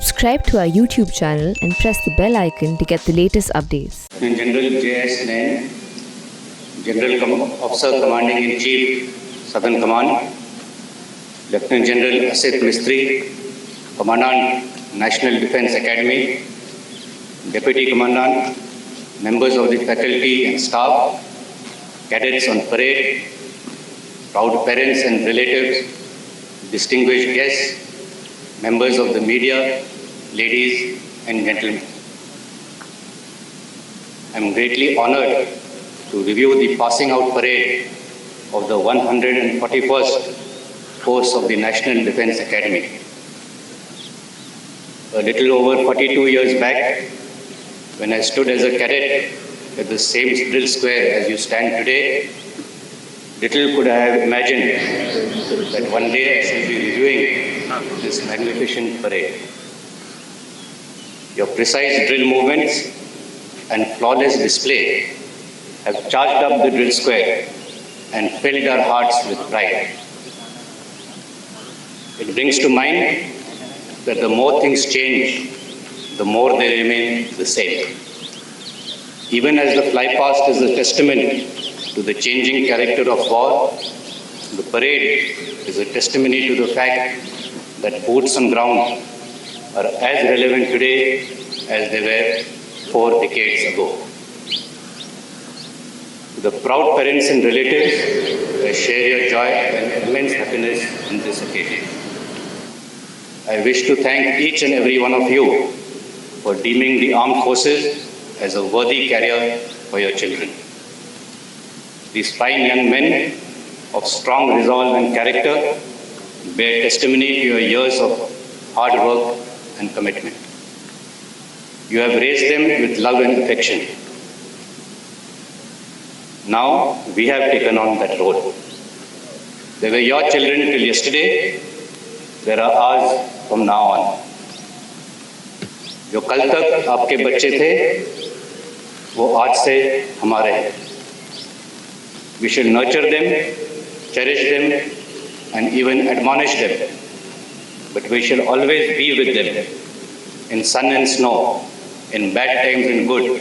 Subscribe to our YouTube channel and press the bell icon to get the latest updates. General J.S. Nain, Officer Commanding in Chief, Southern Command, Lieutenant General Asit Mistry, Commandant, National Defence Academy, Deputy Commandant, members of the faculty and staff, cadets on parade, proud parents and relatives, distinguished guests, members of the media, ladies and gentlemen. I am greatly honored to review the passing out parade of the 141st course of the National Defence Academy. A little over 42 years back, when I stood as a cadet at the same drill square as you stand today, little could I have imagined that one day I shall be reviewing this magnificent parade. Your precise drill movements and flawless display have charged up the drill square and filled our hearts with pride. It brings to mind that the more things change, the more they remain the same. Even as the fly past is a testament to the changing character of war, the parade is a testimony to the fact that boots on ground are as relevant today as they were 4 decades ago. To the proud parents and relatives, I share your joy and immense happiness in this occasion. I wish to thank each and every one of you for deeming the armed forces as a worthy carrier for your children. These fine young men of strong resolve and character bear testimony to your years of hard work and commitment. You have raised them with love and affection. Now we have taken on that role. They were your children till yesterday, they are ours from now on. जो कल तक आपके बच्चे थे, वो आज से हमारे हैं. We shall nurture them, cherish them, and even admonish them. But we shall always be with them, in sun and snow, in bad times and good,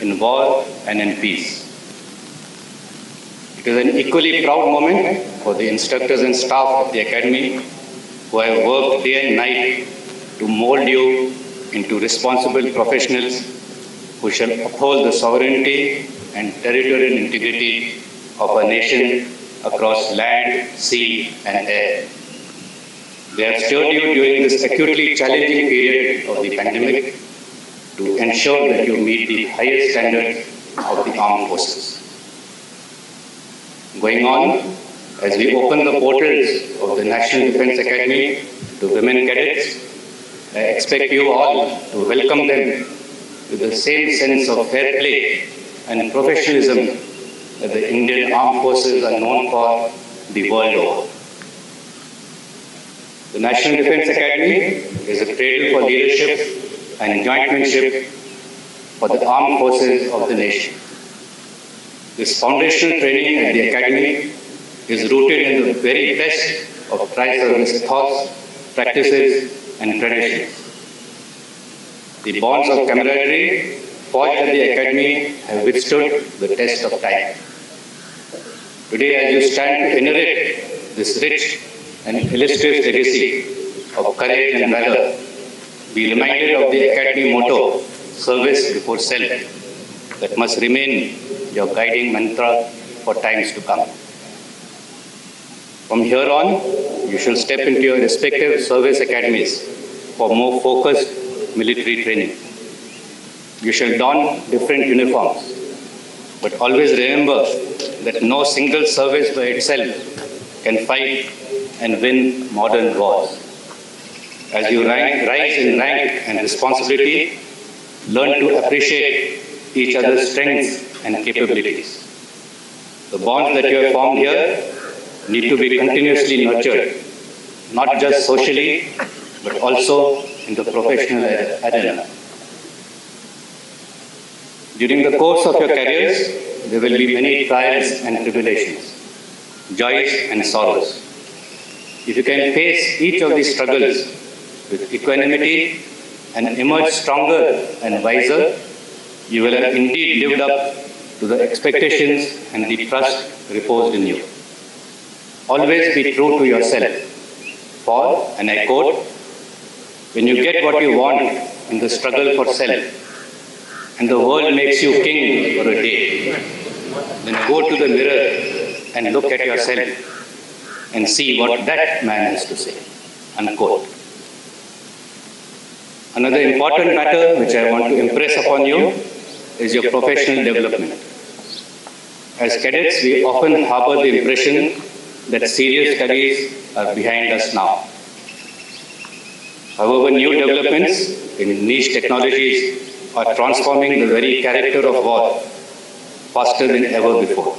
in war and in peace. It is an equally proud moment for the instructors and staff of the Academy who have worked day and night to mold you into responsible professionals who shall uphold the sovereignty and territorial integrity of our nation across land, sea, and air. They have steered you during this acutely challenging period of the pandemic to ensure that you meet the highest standards of the armed forces. Going on, as we open the portals of the National Defence Academy to women cadets, I expect you all to welcome them with the same sense of fair play and professionalism that the Indian Armed Forces are known for the world over. The National Defence Academy is a cradle for leadership and jointmanship for the armed forces of the nation. This foundational training at the Academy is rooted in the very best of tri-service thoughts, practices, and traditions. The bonds of camaraderie forged at the Academy have withstood the test of time. Today, as you stand to inherit this rich and illustrious legacy of courage and valor, be reminded of the Academy motto, service before self, that must remain your guiding mantra for times to come. From here on, you shall step into your respective service academies for more focused military training. You shall don different uniforms, but always remember that no single service by itself can fight and win modern wars. As you rise in rank and responsibility, learn to appreciate each other's strengths and capabilities. The bonds that you have formed here need to be continuously nurtured, not just socially, but also in the professional arena. During the course of your careers, there will be many trials and tribulations, joys and sorrows. If you can face each of these struggles with equanimity and emerged stronger and wiser, you will have indeed lived up to the expectations and the trust reposed in you. Always be true to yourself. For, and I quote, when you get what you want in the struggle for self, and the world makes you king for a day, then go to the mirror and look at yourself and see what that man has to say. Unquote. Another important matter which I want to impress upon you is your professional development. As cadets, we often harbor the impression that serious studies are behind us now. However, new developments in niche technologies are transforming the very character of war faster than ever before.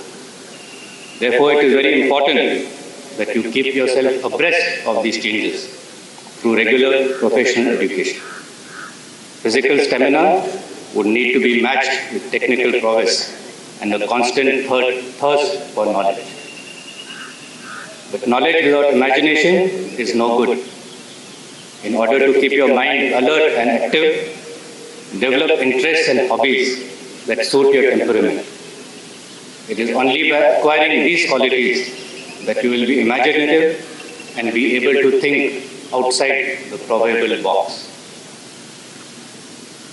Therefore, it is very important that you keep yourself abreast of these changes through regular professional education. Physical stamina would need to be matched with technical prowess and a constant thirst for knowledge. But knowledge without imagination is no good. In order to keep your mind alert and active, develop interests and hobbies that suit your temperament. It is only by acquiring these qualities that you will be imaginative and be able to think outside the proverbial box.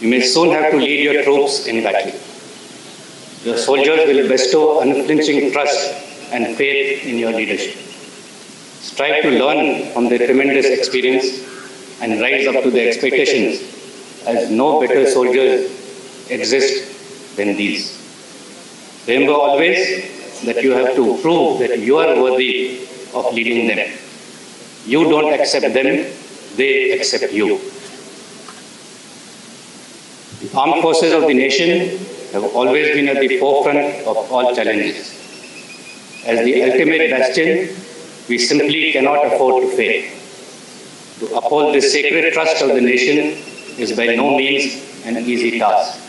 You may soon have to lead your troops in battle. Your soldiers will bestow unflinching trust and faith in your leadership. Strive to learn from their tremendous experience and rise up to their expectations, as no better soldiers exist than these. Remember always that you have to prove that you are worthy of leading them. You don't accept them, they accept you. The armed forces of the nation have always been at the forefront of all challenges. As the ultimate bastion, we simply cannot afford to fail. To uphold this sacred trust of the nation is by no means an easy task.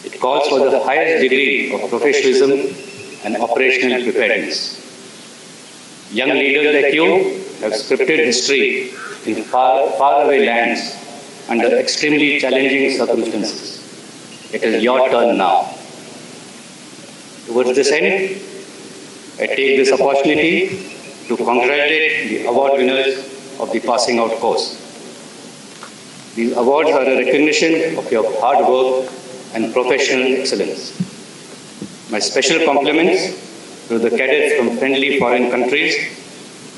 It calls for the highest degree of professionalism and operational preparedness. Young leaders like you have scripted history in faraway lands under extremely challenging circumstances. It is your turn now. Towards this end, I take this opportunity to congratulate the award winners of the Passing Out course. These awards are a recognition of your hard work and professional excellence. My special compliments to the cadets from friendly foreign countries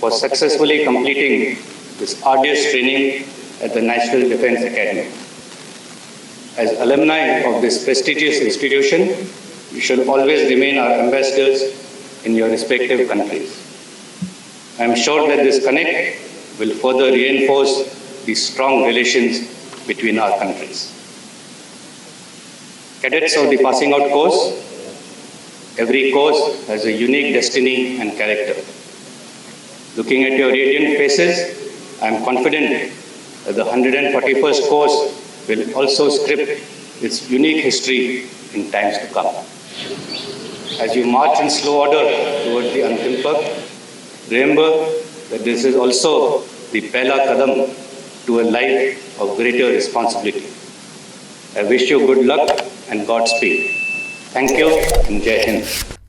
for successfully completing this arduous training at the National Defence Academy. As alumni of this prestigious institution, you shall always remain our ambassadors in your respective countries. I am sure that this connect will further reinforce the strong relations between our countries. Cadets of the Passing Out course, every course has a unique destiny and character. Looking at your radiant faces, I am confident that the 141st course will also script its unique history in times to come. As you march in slow order towards the Antim Pak, remember that this is also the Pehla Kadam to a life of greater responsibility. I wish you good luck and Godspeed. Thank you and Jai Hind.